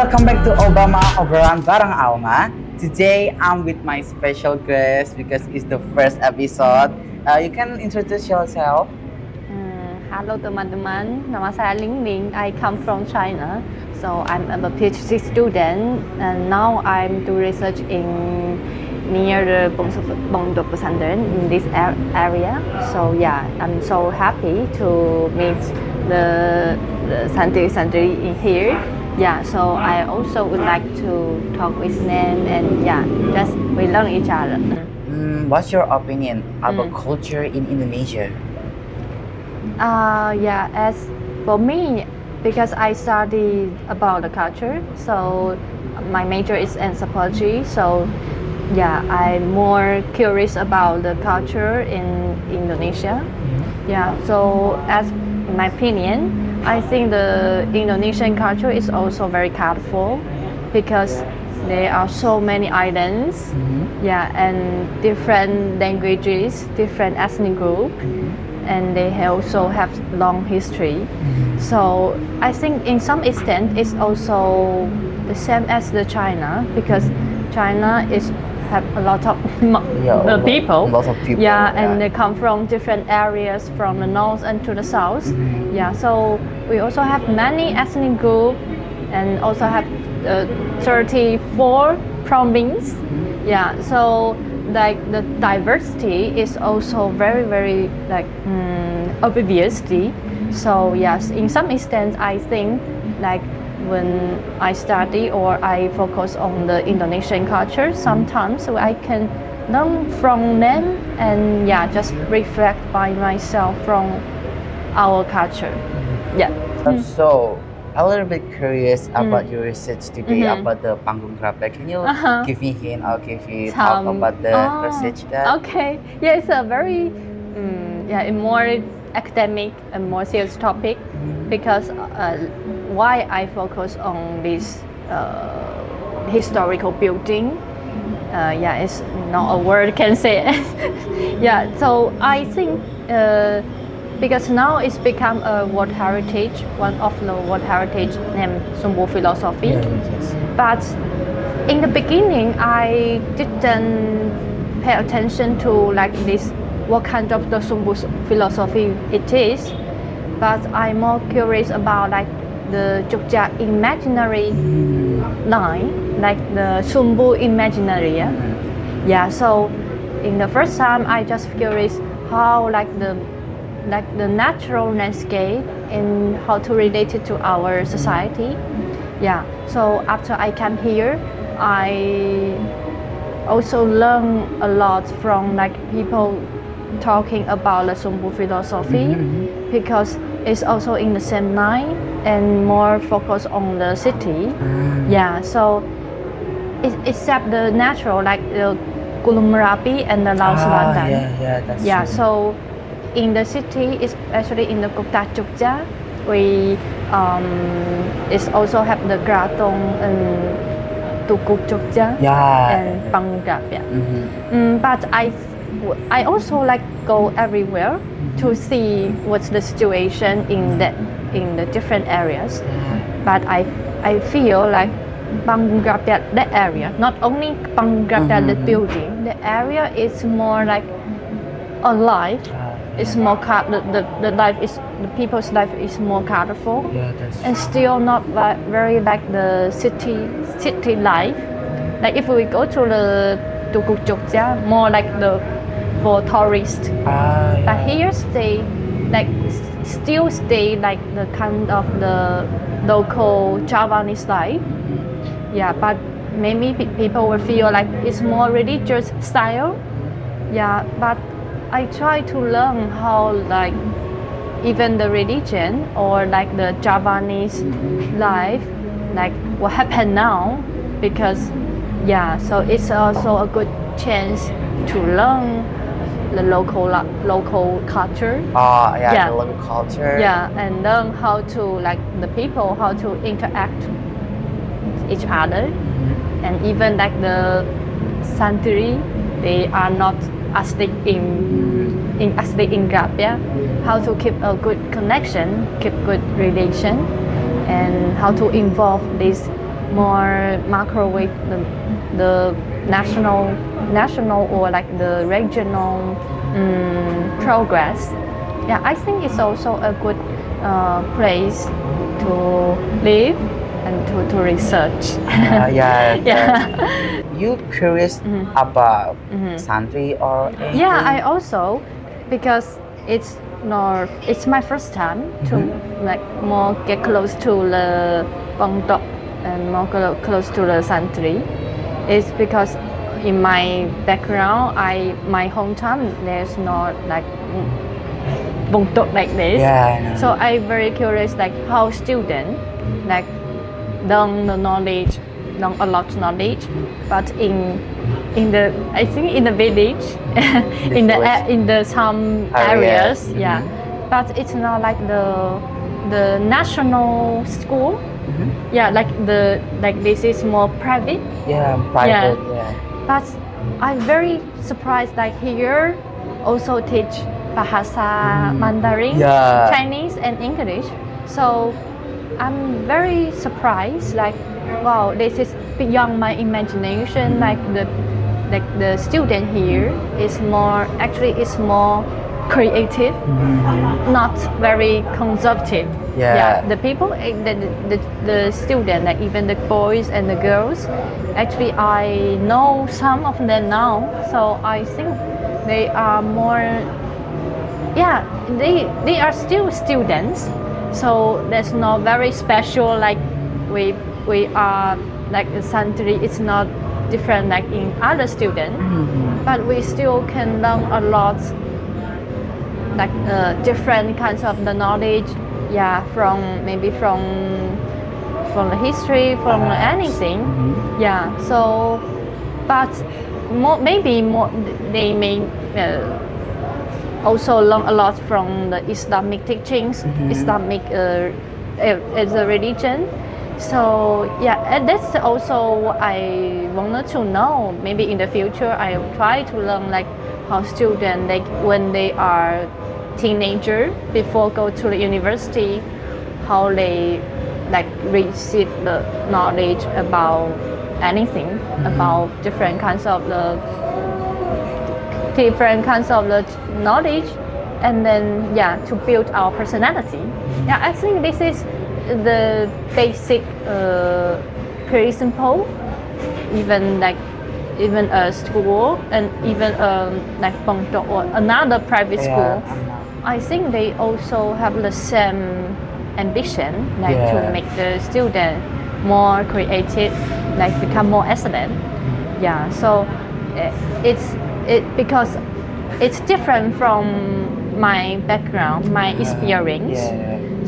welcome back to Obrolan Bareng Alma. Today I'm with my special guest because it's the first episode. You can introduce yourself. Halo teman-teman, nama saya Ling. I come from China, so I'm a PhD student, and now I'm doing research in near the Pondok Pesantren in this area. So yeah, I'm so happy to meet the santri in here. Yeah, so I also would like to talk with them, and yeah, just we learn each other. What's your opinion about culture in Indonesia? Yeah, as for me, because I study about the culture, so my major is anthropology. So yeah, I'm more curious about the culture in Indonesia. Yeah, so as in my opinion, I think the Indonesian culture is also very colorful because there are so many islands, yeah, and different languages, different ethnic groups, and they also have long history. So I think in some extent it's also the same as the China, because China is have a lot of people. Lots of people. Yeah, and they come from different areas from the north and to the south. Yeah, so we also have many ethnic groups and also have 34 provinces. Yeah, so like the diversity is also very like obviously. So yes, in some extent I think like when I study or I focus on the Indonesian culture, sometimes I can learn from them and yeah, just reflect by myself from our culture. Yeah. So a little bit curious about your research today about the panggung Grabek. Can you give me a hint or give me talk about the research that? Okay. Yeah, it's a very a more academic and more serious topic because why I focus on this historical building. Yeah, it's not a word can say. Yeah, so I think because now it's become a World Heritage, one of the World Heritage named Sumbu philosophy. But in the beginning, I didn't pay attention to like this, what kind of the Sumbu philosophy it is. But I'm more curious about like the Jogja imaginary line, like the Sumbu imaginary. Yeah. So in the first time, I just curious how like the natural landscape and how to relate it to our society. Yeah. So after I came here, I also learn a lot from like people talking about the Sumbu philosophy because it's also in the same line and more focused on the city. Yeah, so except the natural like the Gunung Merapi and the Laut Selatan. That's true. So in the city, especially in the Kota Jogja, we is also have the Kraton and Tugu Jogja and Panggung Grabek. But I also like go everywhere to see what's the situation in the different areas. But I feel like Panggung Grabek, that area, not only Panggung Grabek, the building, the area is more like alive. It's more the life is the people's life is more colorful and still not like very like the city life. Like if we go to the Tugu Jogja, more like the for tourists. But here still stay like the kind of the local Javanese life. Yeah, but maybe people will feel like it's more religious style. Yeah, but I try to learn how like even the religion or like the Javanese life, like what happened now, because yeah, so it's also a good chance to learn the local culture. The local culture. Yeah, and learn how to like the people how to interact with each other, and even like the santri, they are not asleep in Grabek, how to keep a good connection, keep good relation, and how to involve this more microwave the national or like the regional progress. Yeah, I think it's also a good place to live and to research. Yeah. Yeah. You curious about Santri or anything? Yeah, I also, because it's my first time to like more get close to the Bangtok and more close to the Santri. It's because in my background, my hometown there's not like Bangtok like this. Yeah, I know. So I very curious like how student like learn the knowledge, learn a lot of knowledge, but in the I think in the village, in the some areas, yeah. But it's not like the national school. Yeah, like this is more private. Yeah, private. Yeah. But I'm very surprised like here also teach Bahasa, Mandarin, Chinese and English. So I'm very surprised like wow, this is beyond my imagination. Like the student here is more creative, not very conservative. Yeah, the people, the student, like even the boys and the girls, actually I know some of them now. So I think they are more, yeah, they are still students. So there's not very special like we are like the Santri. It's not different like in other students, but we still can learn a lot, like different kinds of the knowledge. Yeah, from the history, from anything. Yeah. So, but maybe they may also learn a lot from the Islamic teachings, Islamic as a religion. So yeah, and that's also what I wanted to know. Maybe in the future I will try to learn like how students, like when they are teenager before go to the university, how they like receive the knowledge about anything, about different kinds of the knowledge, and then yeah, to build our personality. Yeah, I think this is the basic principle, even a school and even like Bangtok or another private school. I think they also have the same ambition, like to make the student more creative, like become more excellent. Yeah, so because it's different from my background, my experience.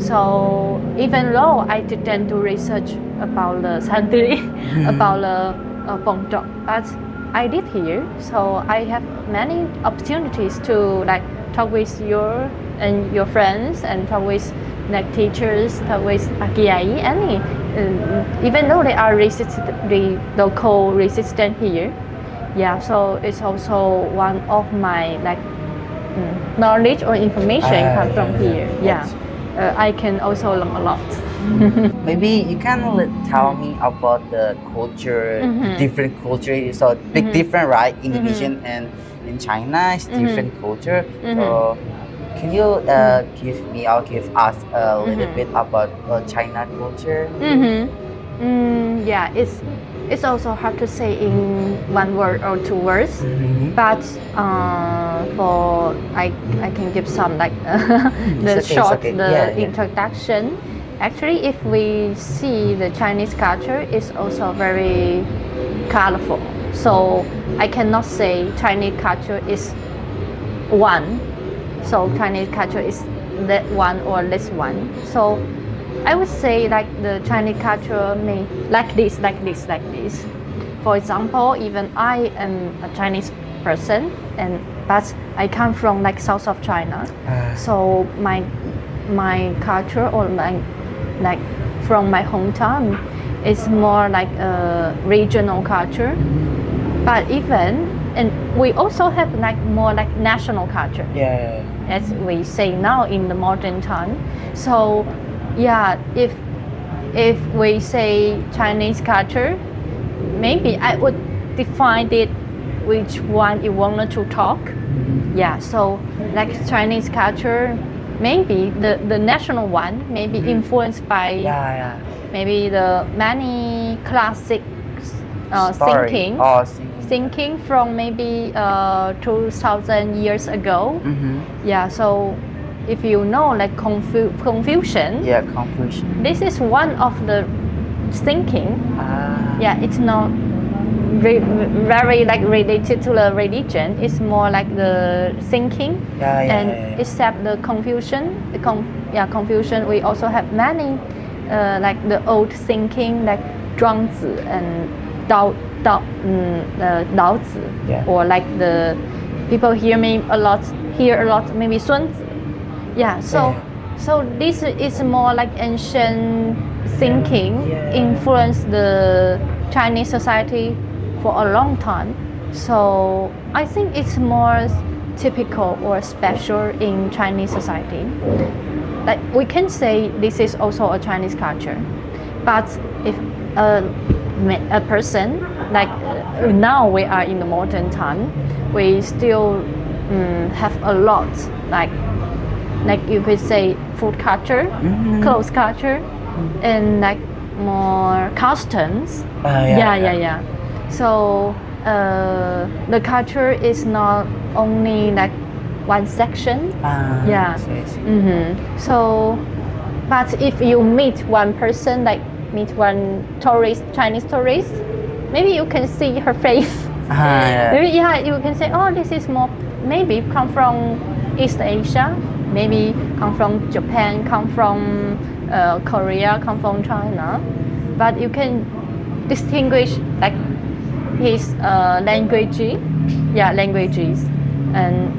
So even though I didn't do research about the Santri, about the Bangtok, but I live here, so I have many opportunities to like talk with your friends and talk with like teachers, talk with kiai, any even though they are the local resistant here. Yeah, so it's also one of my like knowledge or information come from here. Yeah, I can also learn a lot. Maybe you can tell me about the culture, different culture. So big different, right? Indonesian and in China is different culture. So can you give me or give us a little bit about China culture? Yeah, it's also hard to say in one word or two words, but for I can give some like the short introduction. Actually, if we see the Chinese culture, is also very colorful. So I cannot say Chinese culture is one. So Chinese culture is that one or this one. So I would say like the Chinese culture may like this. For example, even I am a Chinese person, but I come from like south of China. So my culture or like from my hometown is more like a regional culture. But and we also have like more like national culture. As we say now in the modern time. So yeah, if if we say Chinese culture, maybe I would define it which one you wanted to talk. Yeah, so like Chinese culture, maybe the national one, maybe influenced by maybe the many classic thinking from maybe 2000 years ago. Yeah, so if you know like Confucian, this is one of the thinking. Yeah, it's not very like related to the religion. It's more like the thinking. Except the Confucian, Confucian, we also have many like the old thinking like Zhuangzi and Laozi, or like the people hear a lot, maybe Sunzi. Yeah, so this is more like ancient thinking influenced the Chinese society for a long time. So I think it's more typical or special in Chinese society. Like we can say this is also a Chinese culture, but if a person like now we are in the modern time, we still have a lot like you could say food culture, clothes culture, and like more customs. So the culture is not only like one section. So but if you meet one person, like meet one tourist, Chinese tourist, maybe you can see her face. Maybe you can say, oh, this is more maybe come from East Asia, maybe come from Japan, come from Korea, come from China. But you can distinguish like his languages, and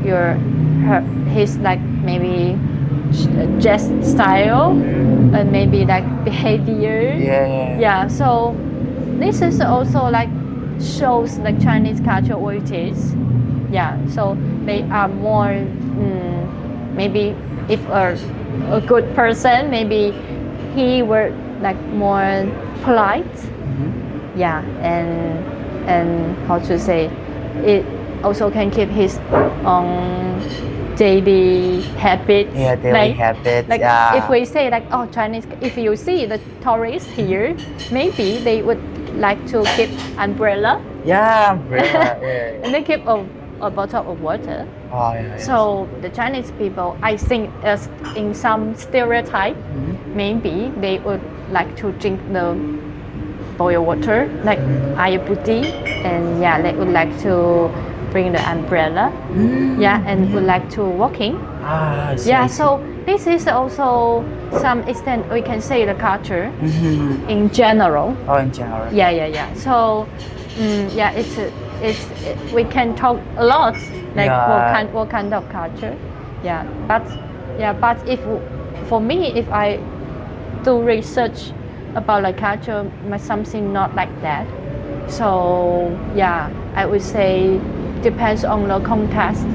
his like maybe dress style, and maybe like behavior. So this is also like shows like Chinese culture what it is. So they are more maybe if a good person, maybe he were like more polite. And how to say, it also can keep his own daily habits. Like if we say like, oh, Chinese, if you see the tourists here, maybe they would like to keep umbrella. And they keep a bottle of water. So the Chinese people, I think, in some stereotype, maybe they would like to drink the boiled water, like air putih, and they would like to bring the umbrella, and would like to walking. So this is also some extent we can say the culture in general. So it's we can talk a lot like what kind of culture. But if for me, if I do research about like culture, something not like that. So I would say depends on the context,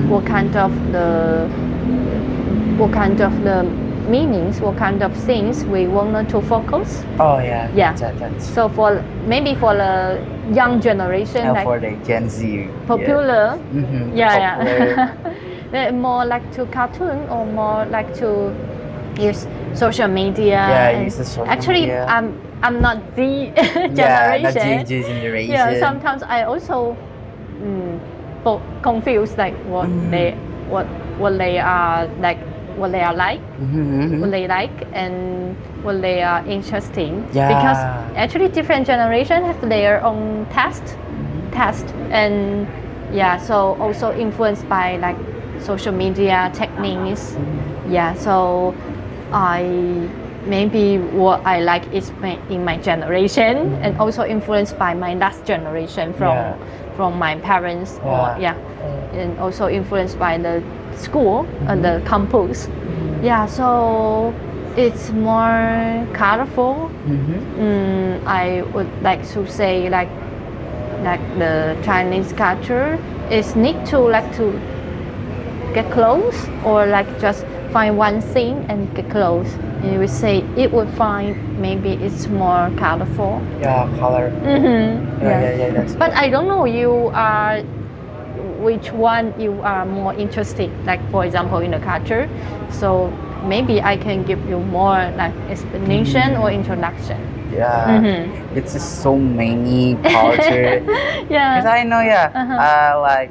what kind of the meanings, what kind of things we want to focus. So for maybe for the young generation, like for the Gen Z, popular. They're more like to cartoon or more like to use social media. Actually, media. I'm not the generation. Not the generation. Sometimes I also confused like what they are like, what they are like, what they like, and what they are interesting. Because actually different generations have their own taste, and so also influenced by like social media techniques. So maybe what I like is in my generation, and also influenced by my last generation from my parents, and also influenced by the school and the campus. So it's more colorful. I would like to say like the Chinese culture is need to like to get close, or like just find one thing and get close. And you would say it would find maybe it's more colorful. Yeah, color. Yeah. That's But I don't know you are which one you are more interested. Like for example in the culture. So maybe I can give you more like explanation or introduction. Yeah, it's just so many culture. Yeah. Because I know, like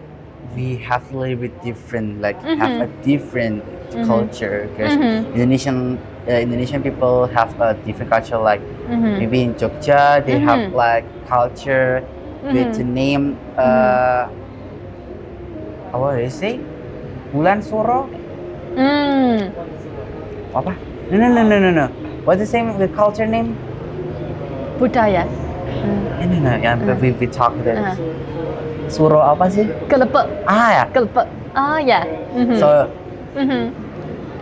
we have a little bit different, like have a different culture. Because Indonesian people have a different culture. Like maybe in Jogja they have like culture with the name. What do you say? Bulan Suro? Apa? No. What's the same? The culture name? Budaya. No. Yeah, we talk that. Suro apa sih? Kelepek. Ya. Kelepek.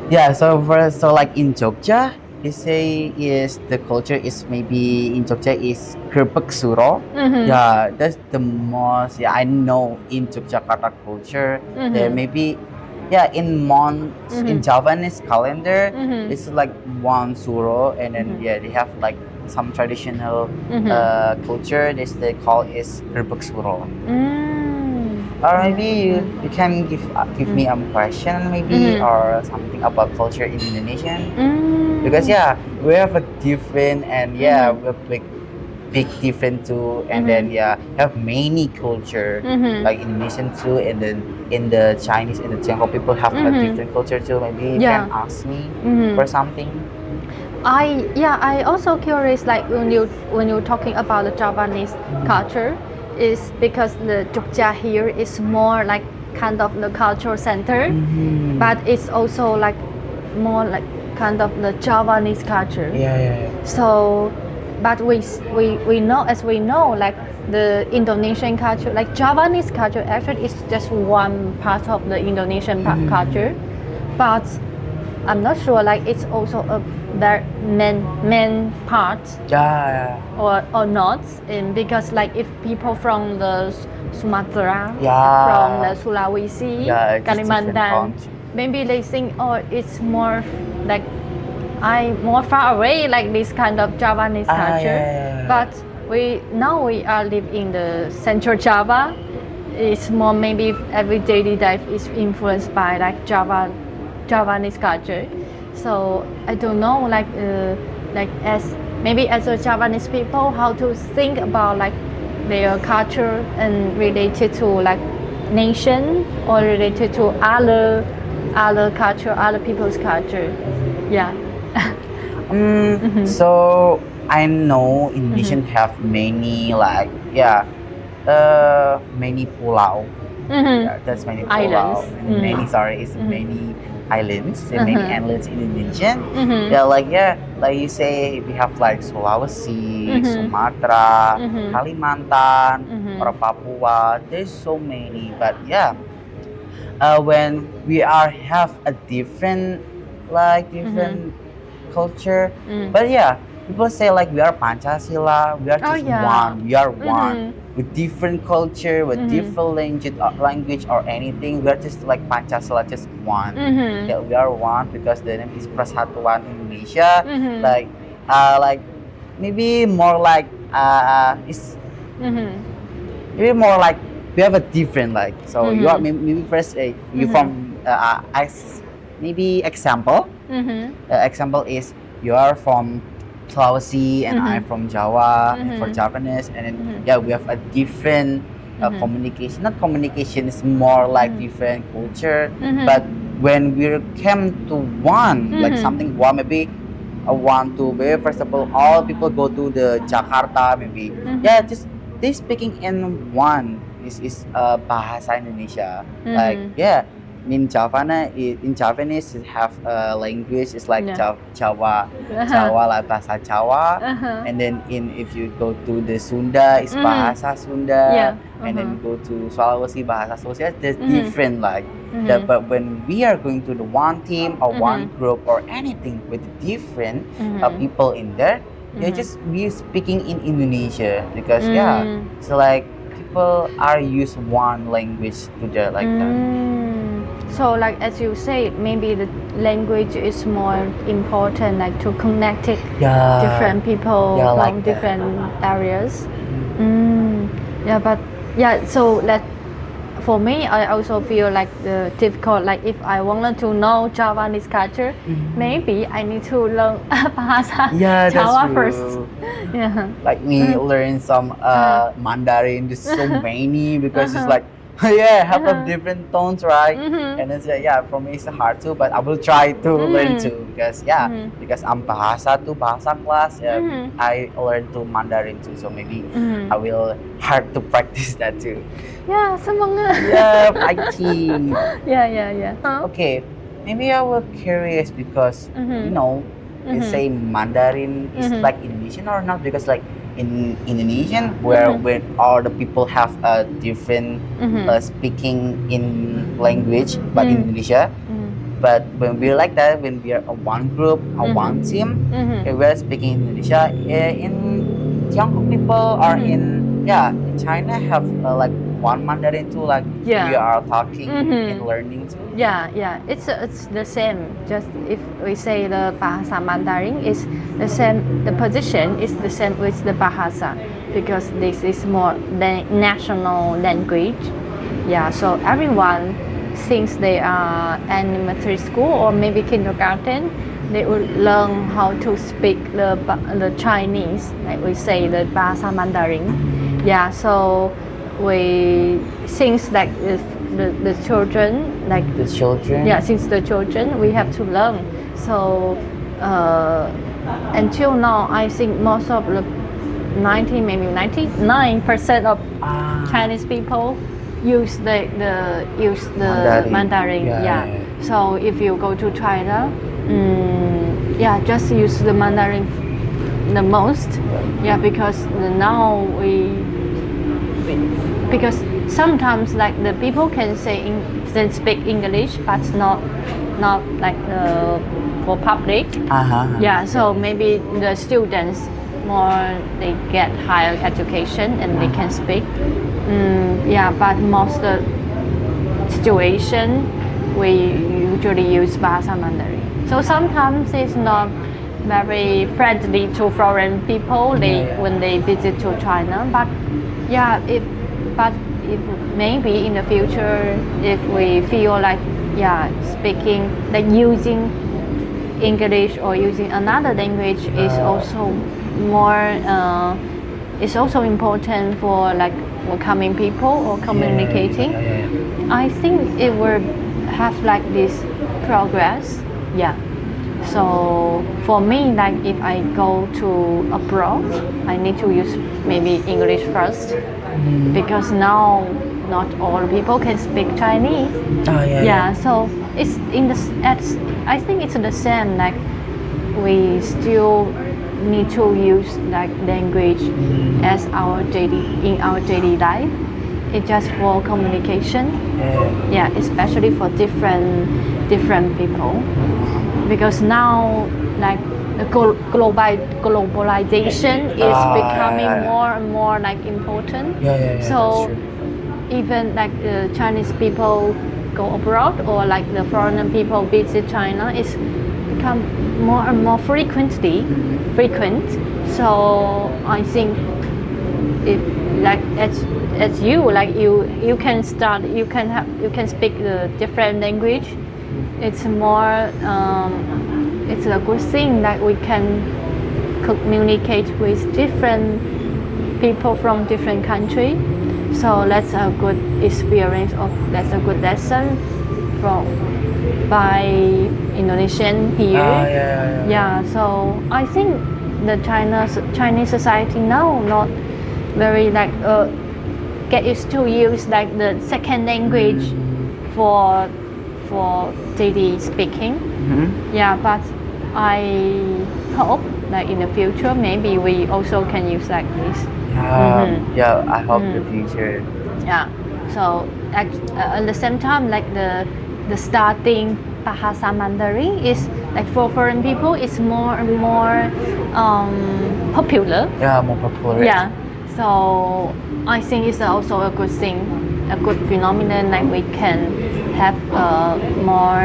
Yeah. So so like in Jogja, they say is the culture is maybe in Jogja is kerpek suro. Yeah, that's the most I know in Yogyakarta culture. Maybe in months in Javanese calendar, it's like one suro, and then they have like some traditional culture. They call is kerpek suro. Or maybe you can give me a question maybe or something about culture in Indonesia, because we have a different and we have big different too, and then have many culture like Indonesian too, and then in the Chinese and the Tionghoa people have a different culture too. Maybe you can ask me for something. I also curious like when you're talking about the Javanese culture, is because the Jogja here is more like kind of the cultural center, but it's also like more like kind of the Javanese culture. So, but we know, as we know, like the Indonesian culture, like Javanese culture actually is just one part of the Indonesian culture, but I'm not sure like it's also a their main part or not, because like if people from the Sumatra, from the Sulawesi, Kalimantan, maybe they think it's more like more far away, like this kind of Javanese culture. But we are live in the Central Java. It's more maybe every daily life is influenced by like Javanese culture. So I don't know, like as a Javanese people, how to think about like their culture and related to like nation or related to other culture, other people's culture. So I know Indonesian have many like many pulau. That's many pulau. Islands. Many islands, many islands in Indonesia. Like you say, we have like Sulawesi, Sumatra, Kalimantan, or Papua. There's so many, but when we have a different culture, but people say like we are Pancasila, we are just one, we are one with different culture, with different language or anything. We are just like Pancasila, just one. We are one because the name is Persatuan Indonesia. Like maybe more like maybe more like we have a different like. So you are maybe first you from maybe example. Example is you are from Sulawesi and I'm from Jawa for Japanese, and then we have a different communication. Not communication, it's more like different culture. But when we came to one, like something one, maybe one to maybe first of all people go to the Jakarta, maybe just they speaking in one. This is Bahasa Indonesia. In Javanese it have a language. It's like Jawa like Bahasa Jawa, and then if you go to the Sunda, it's Bahasa Sunda, and then go to Sulawesi, Bahasa Sulawesi. There's different like that. But when we are going to the one team or one group or anything with different people in there, they just be speaking in Indonesia because so like people are use one language to there like that. So like as you say, maybe the language is more important, like to connect it different people from like different areas. Yeah, but yeah, so that for me, I also feel like the difficult. Like if I wanted to know Javanese culture, maybe I need to learn Bahasa Java first. Yeah. Like me learn some Mandarin, just so many because it's like half of different tones, right? And it's for me it's hard too, but I will try to learn too because because I'm Bahasa class. I learn to Mandarin too, so maybe I will hard to practice that too. Yeah, semangat. Yeah, IT. Yeah. Okay, maybe I was curious because you know, they say Mandarin is like Indonesian or not? Because like in Indonesian, where when all the people have a different speaking in language, but in Indonesia. But when we're like that, when we are a one group, a one team, we're speaking Indonesia. In Tiongkok people or in China have like one Mandarin too, like we are talking and learning too. Yeah, it's the same. Just if we say the Bahasa Mandarin is the same, the position is the same with the Bahasa because this is more national language. Yeah, so everyone since they are elementary school or maybe kindergarten, they will learn how to speak the Chinese, like we say the Bahasa Mandarin. Yeah, so we since like the children, like the children. Yeah, since the children we have to learn. So until now, I think most of the 99% of Chinese people use the Mandarin. So if you go to China, just use the Mandarin the most. Yeah, because now because sometimes like the people can speak English, but not like for public. Yeah, so maybe the students more they get higher education and they can speak. But most the situation we usually use Bahasa Mandarin. So sometimes it's not very friendly to foreign people when they visit to China. But if maybe in the future if we feel like speaking like using English or using another language is also more is also important for like welcoming people or communicating. I think it will have like this progress. So for me, like if I go to abroad, I need to use maybe English first because now not all people can speak Chinese. So it's I think it's the same. Like we still need to use like language as in our daily life. It's just for communication. Especially for different people. Because now like the globalization is becoming more and more like important. So even like the Chinese people go abroad or like the foreign people visit China is become more and more frequent. So I think if like as you like you can speak the different language. It's more it's a good thing that we can communicate with different people from different countries. So that's a good experience that's a good lesson by Indonesian here. So I think the Chinese society now not very like get used to use like the second language for daily speaking. But I hope like in the future maybe we also can use like this. I hope the future. So at the same time, like the starting Bahasa Mandarin is like for foreign people it's more and more popular. More popular. So I think it's also a good thing, a good phenomenon. Like we can have more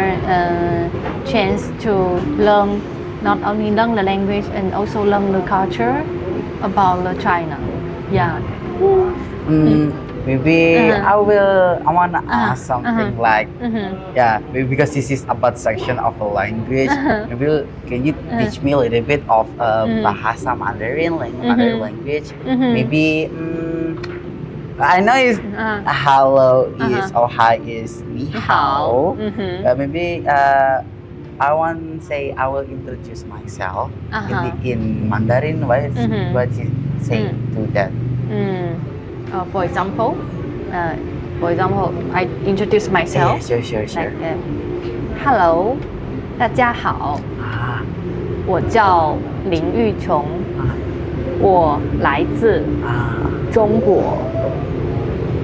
chance to learn, not only learn the language and also learn the culture about the China. Yeah. Maybe I wanna ask something like, yeah, maybe because this is about section of the language. Maybe can you teach me a little bit of Bahasa Mandarin, Mandarin language? Maybe I know it's hello is or hi is ni hao, but maybe I want say I will introduce myself in Mandarin. What you say to that? For example, I introduce myself. Yeah, sure. Like, Hello, 大家好，我叫林玉琼，我来自中国，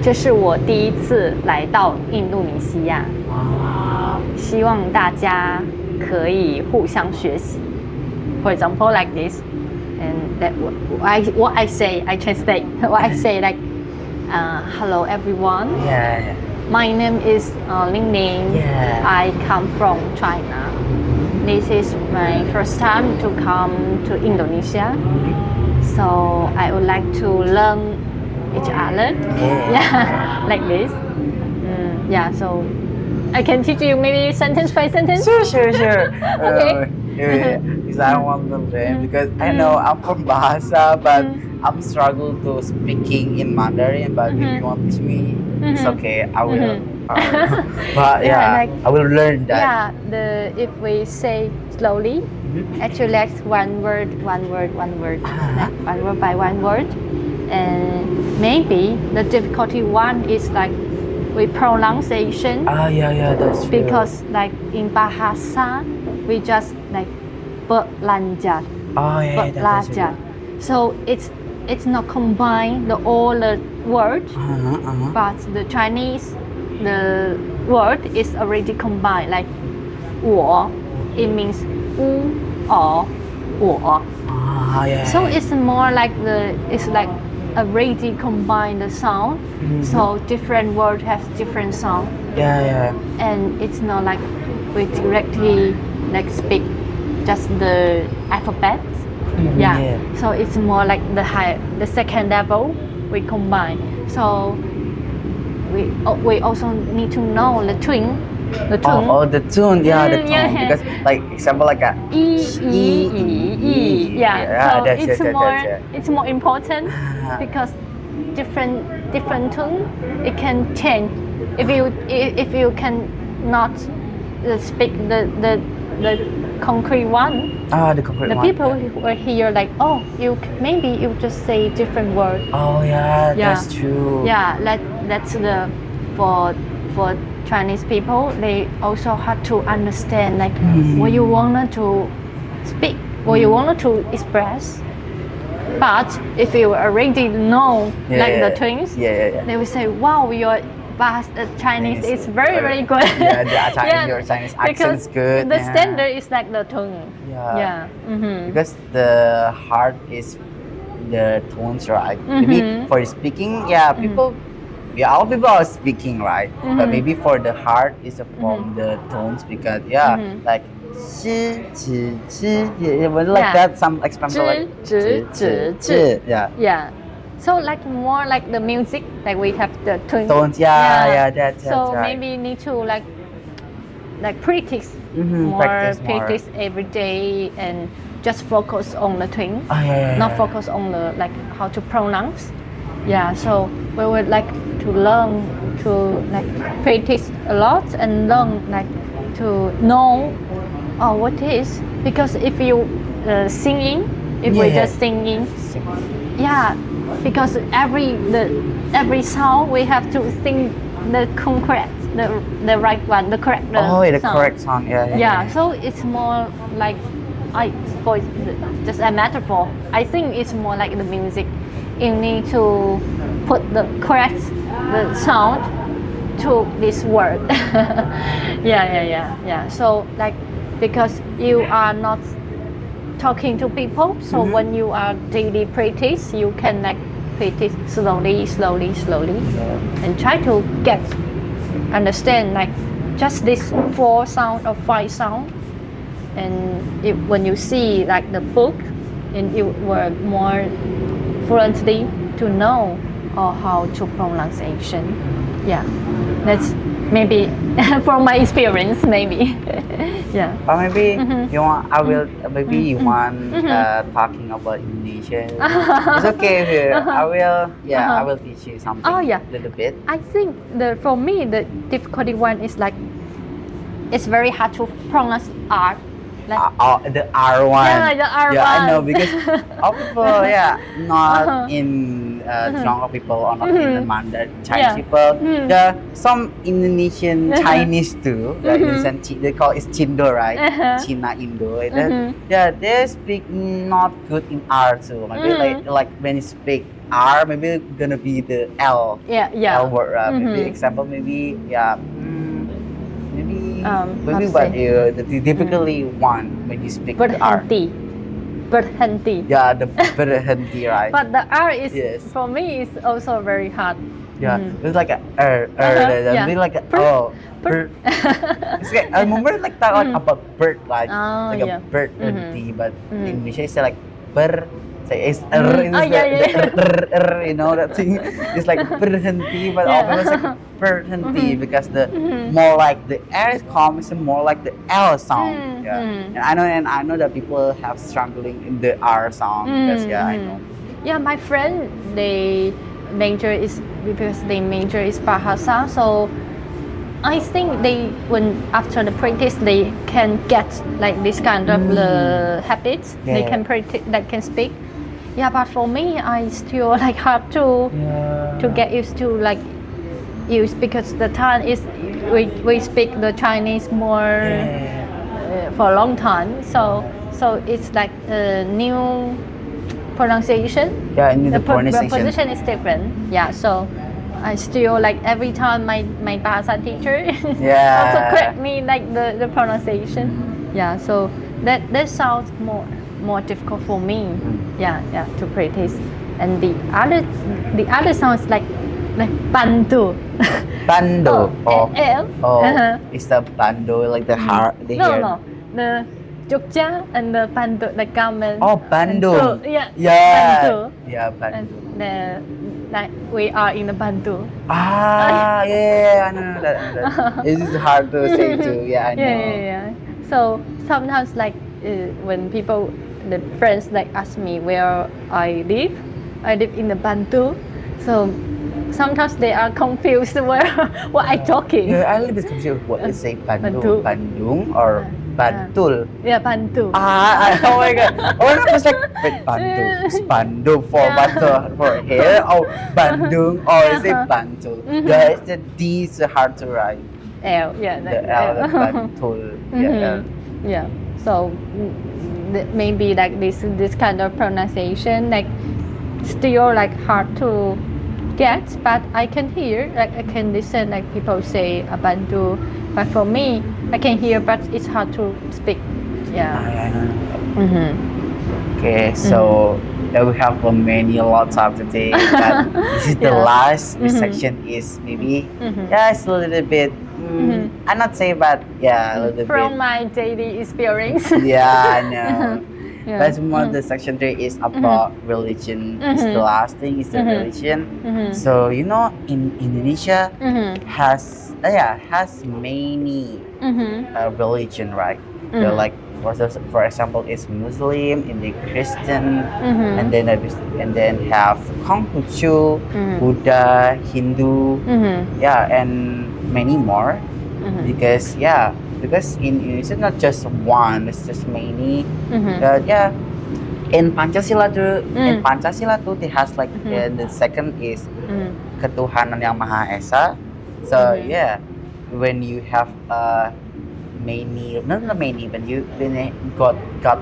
这是我第一次来到印度尼西亚，希望大家可以互相学习。For example, like this, and that what I say, I translate. What I say like. Hello everyone. Yeah. My name is Ling. Yeah. I come from China. This is my first time to come to Indonesia. So I would like to learn each other. Yeah, like this. Yeah, so I can teach you maybe sentence by sentence. Sure. Okay. Because I want to learn because I know I'm from Bahasa, but I'm struggle to speaking in Mandarin. But if you want to teach me, it's okay. I will. But yeah, I will learn that. Yeah, if we say slowly, actually like one word, like one word by one word, and maybe the difficulty one is like with pronunciation. Yeah, that's true. Because like in Bahasa, we just like berlanjut. That's true. So it's not combined all the words, but the Chinese the word is already combined. Like 我, it means 我 or 我. So it's more like it's like already combined the sound. So different words have different sound. Yeah. And it's not like we directly like speak just the alphabet. Yeah. So it's more like the second level we combine. So we also need to know the tune. The tune. The tune. Yeah, the tune. Because like example like a E. Yeah. So it's more important because different tune it can change. If you can not speak the concrete one. The concrete one. The people who are here like, oh, maybe you just say different word. That's true. Yeah, that's the for Chinese people. They also have to understand like what you wanted to speak, what you wanted to express. But if you already know the things, they will say, wow, your Chinese is very good. Your Chinese accent is good. The standard is like the tone. Because the heart is the tones, right? Maybe for speaking, people, all people are speaking, right? But maybe for the heart is from the tones because like 吃吃吃 like that. Some example like 吃吃吃 So like more like the music, like we have the tones. That's so right. maybe need to like practice practice every day and just focus on the thing, not focus on the like how to pronounce. So we would like to learn to like practice a lot and learn like to know what it is, because if you singing, if we're just singing, because every sound we have to sing the correct, the right one, the correct sound. Correct sound. So it's more like just a metaphor. I think it's more like the music. You need to put the correct the sound to this word. So like because you are not talking to people, so when you are daily practice, you can like practice slowly, and try to understand like just this 4 sound or 5 sound, and when you see like the book, and you were more fluently to know or how to pronunciation. Yeah, that's maybe from my experience, maybe. Yeah. Or maybe you want, I will, maybe you want talking about Indonesian. It's okay here. I will, I will teach you something. Oh yeah, little bit. I think for me the difficulty one is like it's very hard to pronounce R. Like, The R one. Yeah, the R Yeah, one. I know, because all people, not in Tiongkok people or not in the Mandarin Chinese people. There are some Indonesian Chinese too. They call it Cindo, right? Cina Indo. Yeah, they speak not good in R too. Maybe like when you speak R, maybe gonna be the L. L word. Maybe example, maybe maybe what you the difficulty one when you speak the R. Berhenti. Yeah, the berhenti, right? But the R is for me is also very hard. Yeah, it's like a maybe like a bird. It's like, I remember like talk about bird, like a bird but in English it's like ber. It's you know that thing. It's like berhenti, but always like berhenti because the more like the R is calm, it's more like the L sound. And I know that people have struggling in the R sound because I know. Yeah, my friend they major is Bahasa, so I think when after the practice they can get like this kind of habits. They can practice, they can speak. Yeah, but for me, I still like hard to get used to like use, because the time is we speak the Chinese more for a long time, so it's like a new pronunciation. Yeah, new the pronunciation. Position is different. Yeah, so I still like every time my Bahasa teacher also correct me like the pronunciation. Yeah, so that sounds more difficult for me. Yeah, to practice. And the other sounds like bandu. Bandu. L. It's the bandu, like the heart. No, the Jogja and the bandu, the garment. Oh, bandu. Yeah. Bandu. Yeah, bandu. And like we are in the bandu. I know that. It is hard to say too. Yeah, I know. Yeah. So sometimes like when people, the friends like ask me where I live in the Bantu, so sometimes they are confused what I talking. Yeah, I little bit confused what is say Bantu, Bandung or Bantul. Yeah, Bantu. Oh my god. Oh, I was like Bantu, Bandu for Bantu for hair, or Bandung, or is it Bantul? Yeah, it's the D is hard to write. L, the L, the Bantul. Yeah. So maybe like this kind of pronunciation like still like hard to get, but I can hear, like I can listen, like people say Bantu, but for me I can hear, but it's hard to speak. Okay, so we have lots of today, but this is the last section is maybe it's a little bit I not say, but a little bit from my daily experience. I know. But more the section 3 is about religion. It's the last thing is the religion. So you know, in Indonesia has many religion, right? They're like for example, it's Muslim, and the Christian, and then have Konghucu, Buddha, Hindu, and many more. Because in Indonesia not just one, it's just many. In Pancasila too, it has like the second is ketuhanan yang Maha Esa. So when you have many, when you got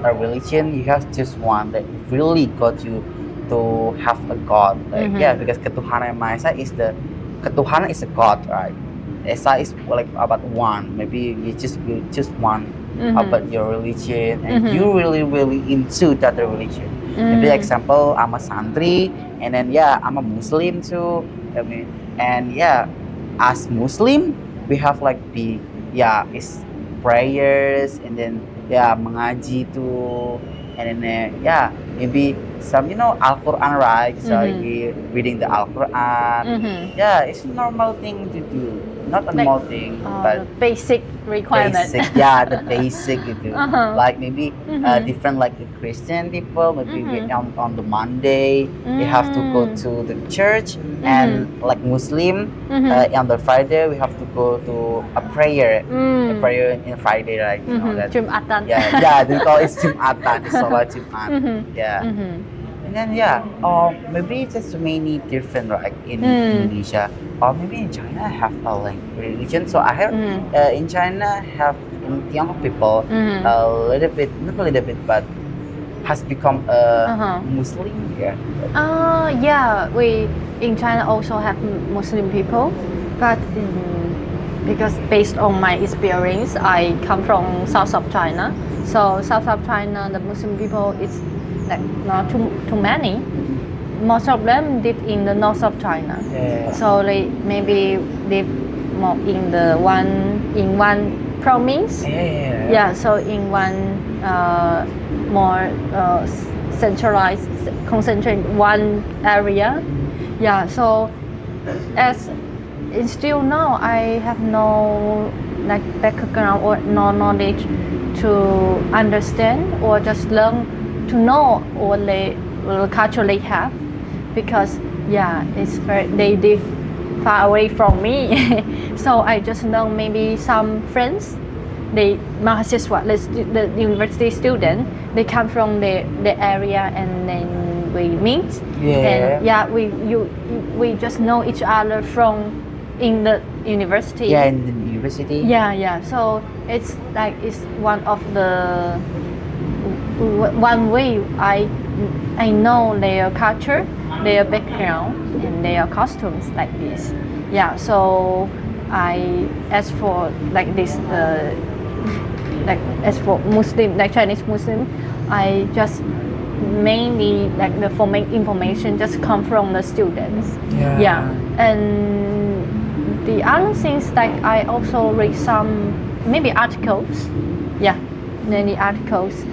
a religion, you have just one that really got you to have a God. Because ketuhanan yang Maha Esa is ketuhanan is a God, right? Esa is like about one. Maybe you just one about your religion, and you really into that religion. Maybe example, I'm a santri, and then I'm a Muslim too. And as Muslim, we have like the yeah, it's prayers, and then yeah, mengaji too, and then yeah, maybe some Al-Quran, right? So we reading the Al-Quran. Yeah, it's a normal thing to do, not a normal thing, but basic requirement. basic, yeah, the basic gitu. Like maybe different like the Christian people, maybe on the Monday we have to go to the church, and like Muslim on the Friday we have to go to a prayer in Friday, like that. Jumatan. Yeah, they call it Jumatan, it's Sholat Jumat. Yeah. And then maybe it's just many different, like in Indonesia, or maybe in China have a like religion. So I have in China have in Tiongkok people a little bit, not a little bit, but has become a Muslim. Yeah. Yeah, we in China also have Muslim people, but because based on my experience, I come from south of China. So south of China, the Muslim people is like not too many. Most of them live in the north of China. So they maybe live more in one province. Yeah. So in one more centralized, concentrated one area. Yeah. So as still now, I have no like background or no knowledge to understand or just learn to know what the culture they have, because yeah, it's they live far away from me. So I just know maybe some friends, the university student, they come from the area, and then we meet. And yeah, we just know each other from in the university. Yeah, in the university. Yeah. So it's like it's one of the one way I know their culture, their background, and their costumes like this. Yeah. So as for like this like as for Muslim, like Chinese Muslim, I just mainly like the information just come from the students. Yeah. And the other things, like I also read some maybe articles. Yeah, many articles,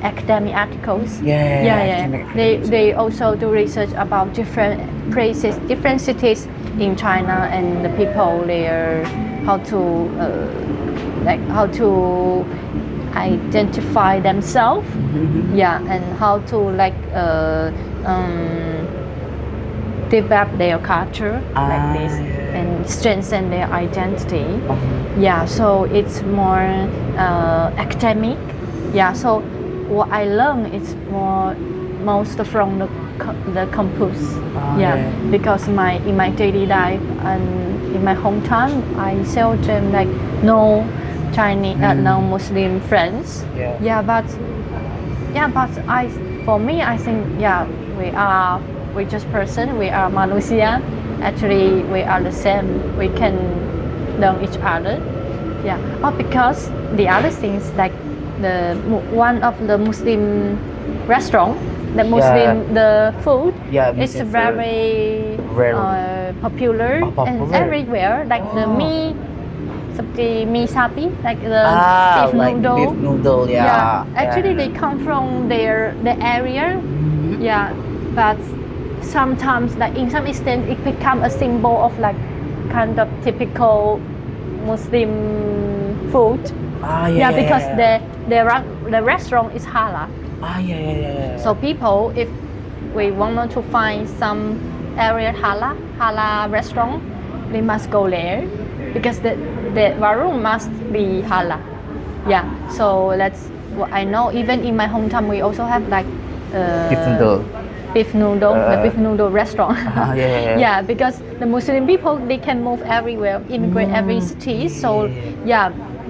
academic articles. They also do research about different places, different cities in China, and the people there, how to identify themselves. Yeah, and how to like develop their culture like this and strengthen their identity. Yeah, so it's more academic. Yeah, so what I learned is most from the campus. Because in my daily life and in my hometown, I seldom like no Chinese, no Muslim friends. But for me, I think we just person. We are manusia. Actually, we are the same. We can learn each other. Yeah. Because the other things, like one of the Muslim restaurant, the food, it's very popular and everywhere. Like the mee sapi, like the beef noodle. Beef noodle, Actually, they come from the area. Yeah, but sometimes, like in some extent, it become a symbol of like kind of typical Muslim food. Because the restaurant is halal. So people, if we want to find some area halal restaurant, they must go there, because the warung must be halal. Yeah. So that's what I know. Even in my hometown, we also have like beef noodle restaurant. Because the Muslim people, they can move everywhere, immigrate every city. So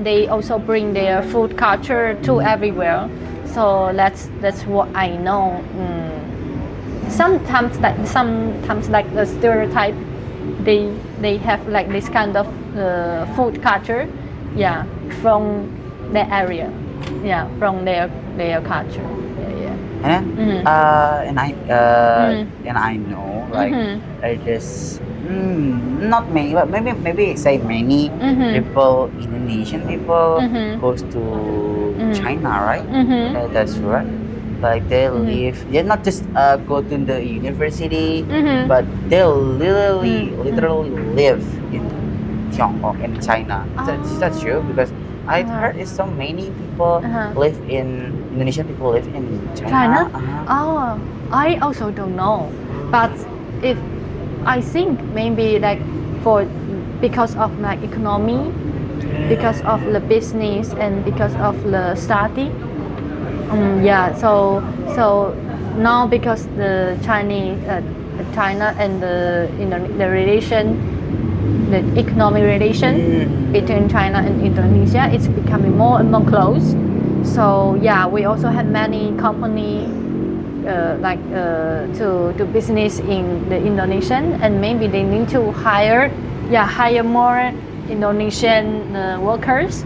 they also bring their food culture to everywhere. So that's what I know. Sometimes like the stereotype, they have like this kind of food culture, from the area, from their culture. And I know, like I just Not many, but maybe say many people, Indonesian people goes to China, right? That's right. Like they live, they not just go to the university, but they literally live in Tiongkok in China. That's true because I heard it's so many people live in Indonesian people live in China. Oh, I also don't know, but if I think maybe like because of like economy, because of the business and because of the study. Yeah, so now because the China and the relation, the economic relation between China and Indonesia, it's becoming more and more close. So yeah, we also have many company to do business in the Indonesian, and maybe they need to hire more Indonesian workers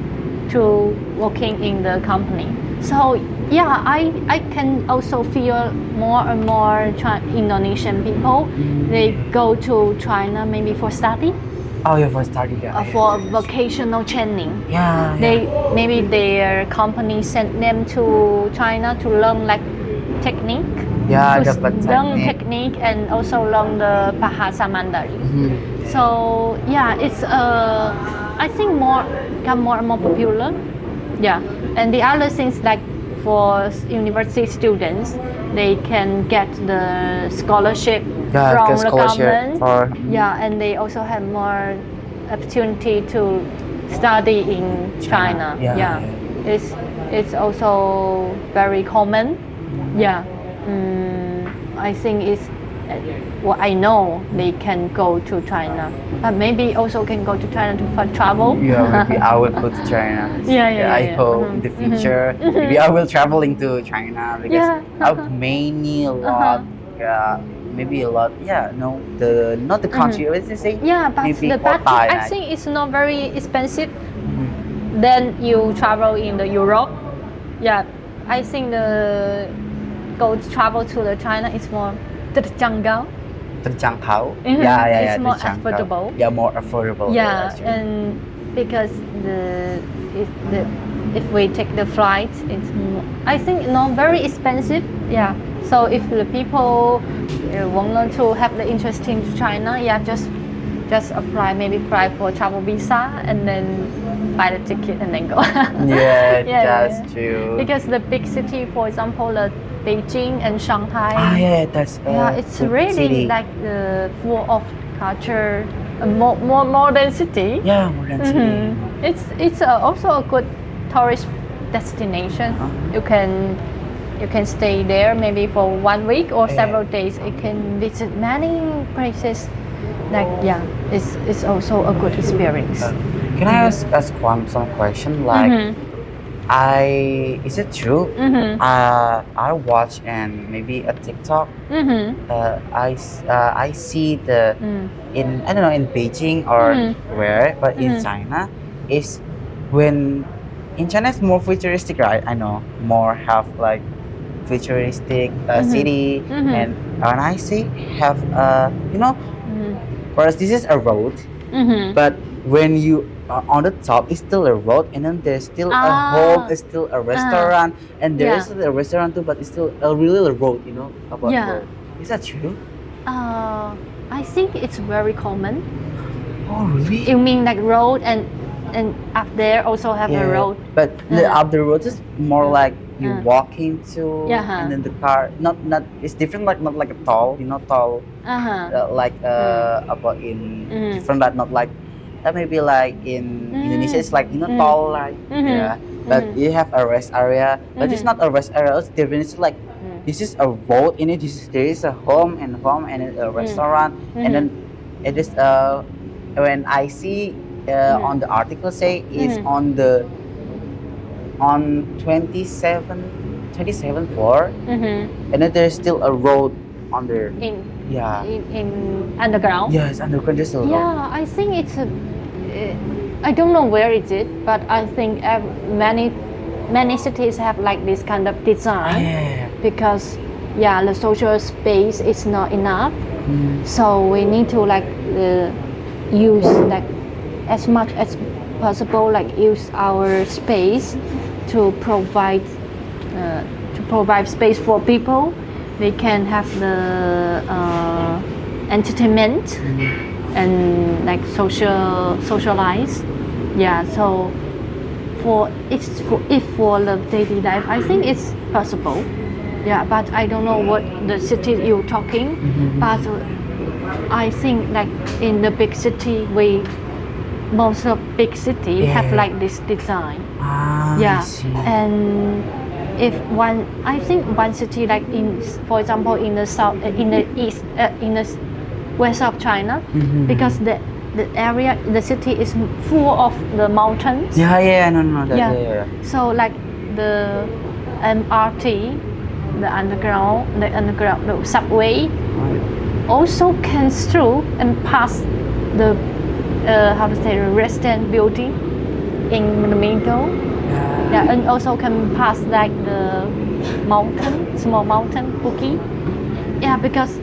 to working in the company. So yeah, I can also feel more and more Indonesian people, they go to China maybe for study. Oh yeah, for study. For vocational training. Maybe their company sent them to China to learn like technique. Learn technique and also learn the Bahasa Mandarin. So yeah, it's I think become more and more popular. Yeah, and the other things like for university students, they can get the scholarship from the government. And they also have more opportunity to study in China. It's also very common. I think it's what I know, they can go to China, but maybe also can go to China for travel. Maybe I will go to China. I hope in the future maybe I will traveling to China because I've many a lot. Maybe a lot. Not the country. Let's just say. But maybe the package, I think it's not very expensive. Then you travel in the Europe. I think travel to the China is more terjangkau. It's more affordable. More affordable. And because if we take the flight, it's more, I think not very expensive. So if the people want to have the interest in China, just apply for travel visa and then buy the ticket and then go. That's true. Because the big city, for example, Beijing and Shanghai. It's really city. like full of culture, more modern city. Modern city. It's also a good tourist destination. You can stay there maybe for 1 week or several days. You can visit many places. It's also a good experience. Can I ask some question? Like, is it true? I watch and maybe a TikTok. I see in I don't know in Beijing or where, but in China is when in China it's more futuristic, right? I know more have like futuristic city, and when I see have first this is a road, but when you on the top is still a road, and then there's still a home, it's still a restaurant, and there is a restaurant too, but it's still a road, about road. Is that true? I think it's very common. Oh really? You mean like road and up there also have a road? But the up the road is more like you walking to, and then the car not it's different, like not like a tall, tall, like about in different, but not like maybe like in Indonesia it's like tall, like but you have a rest area, but it's not a rest area, it's different. It's like this is a road in it, there is a home and a restaurant, and then it is when I see on the article say is on 27th floor, and then there's still a road under in underground. It's underground. Just a road. I think it's I don't know where it is, but I think many cities have like this kind of design, because yeah, the social space is not enough. So we need to like use like as much as possible, like use our space to provide space for people. They can have the entertainment and like socialize. Yeah, so for the daily life, I think it's possible. Yeah, but I don't know what the city you're talking. But I think like in the big city, most of big city have like this design. Yeah, and I think one city like for example in the south, in the east, in the west of China, because the area, the city is full of the mountains. So like the MRT, the subway also can through and pass the the resident building in the middle. Yeah, and also can pass like the small mountain bookie. Yeah, because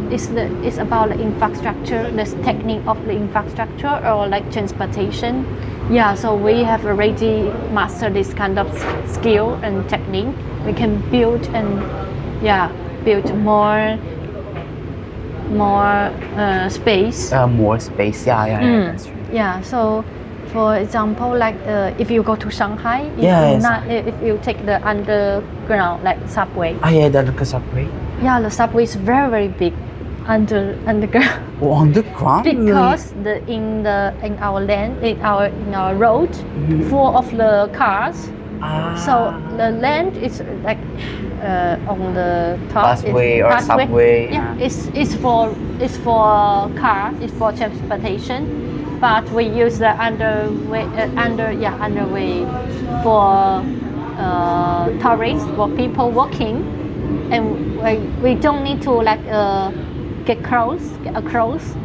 it's about the infrastructure, the technique of the infrastructure or like transportation. Yeah, so we have already mastered this kind of skill and technique. We can build and build more space. More space. That's true. Yeah, so for example, like if you go to Shanghai, if you take the underground like subway. The subway. Yeah, the subway is very very big underground. Oh, underground. Because in our road full of the cars. So the land is like on the top. Busway or subway. Yeah, it's for car. It's for transportation. But we use the underway for tourists, for people walking, and we don't need to like get across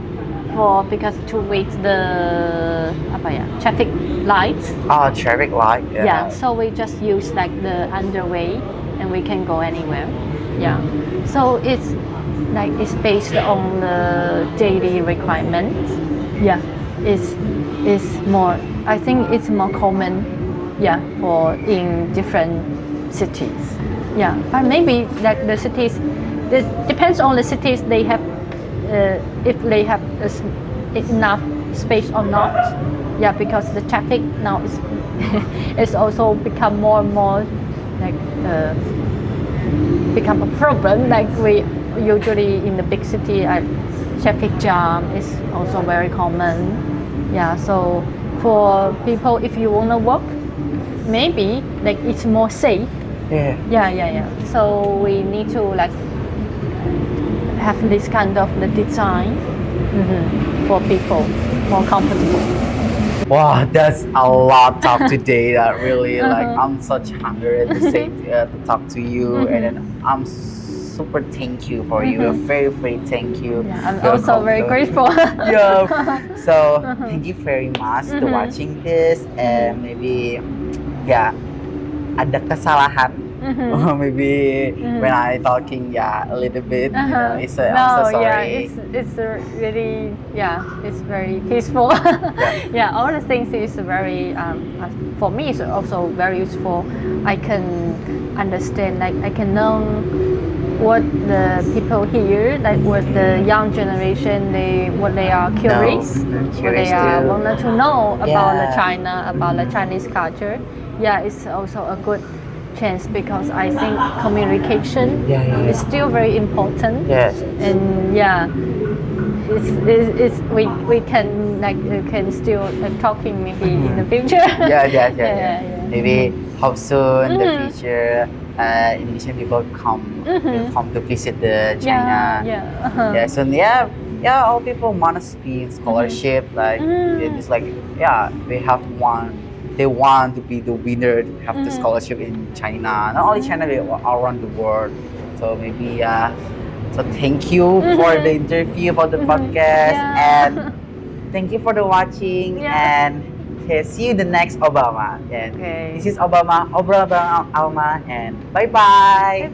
because to wait the traffic lights. Traffic light. Yeah, so we just use like the underway, and we can go anywhere. Yeah, so it's based on the daily requirements. Yeah. Is more, I think it's more common, for in different cities. Yeah, but maybe like the cities, it depends on the cities. They have if they have enough space or not. Yeah, because the traffic now is it's also become more and more like become a problem. Like we usually in the big city, traffic jam is also very common. Yeah, so for people, if you wanna walk, maybe like it's more safe. Yeah. So we need to like have this kind of the design for people more comfortable. Wow, that's a lot of talk today. That really like I'm such hungry to talk to you, and then I'm super thank you for you. Very thank you. Yeah, I'm also very grateful. So thank you very much to watching this, and maybe ada kesalahan. Maybe when I talking a little bit, I'm so sorry. It's really it's very peaceful. All the things is very for me it's also very useful. I can understand, like I can know what the people here, like what the young generation, what they are curious, what they are wanted to know about the China, about the Chinese culture. Yeah, it's also a good chance, because I think communication is still very important. And we can can still talking maybe in the future. Maybe hope soon the future Indonesian people will come to visit the China. So all people want to be in scholarship. Like it's like they have one. They want to be the winner to have the scholarship in China. Not only China, but all around the world. So maybe so thank you for the interview, for the podcast, and thank you for the watching. And see you the next Obama. And this is Obrolan Bareng Alma, and bye bye.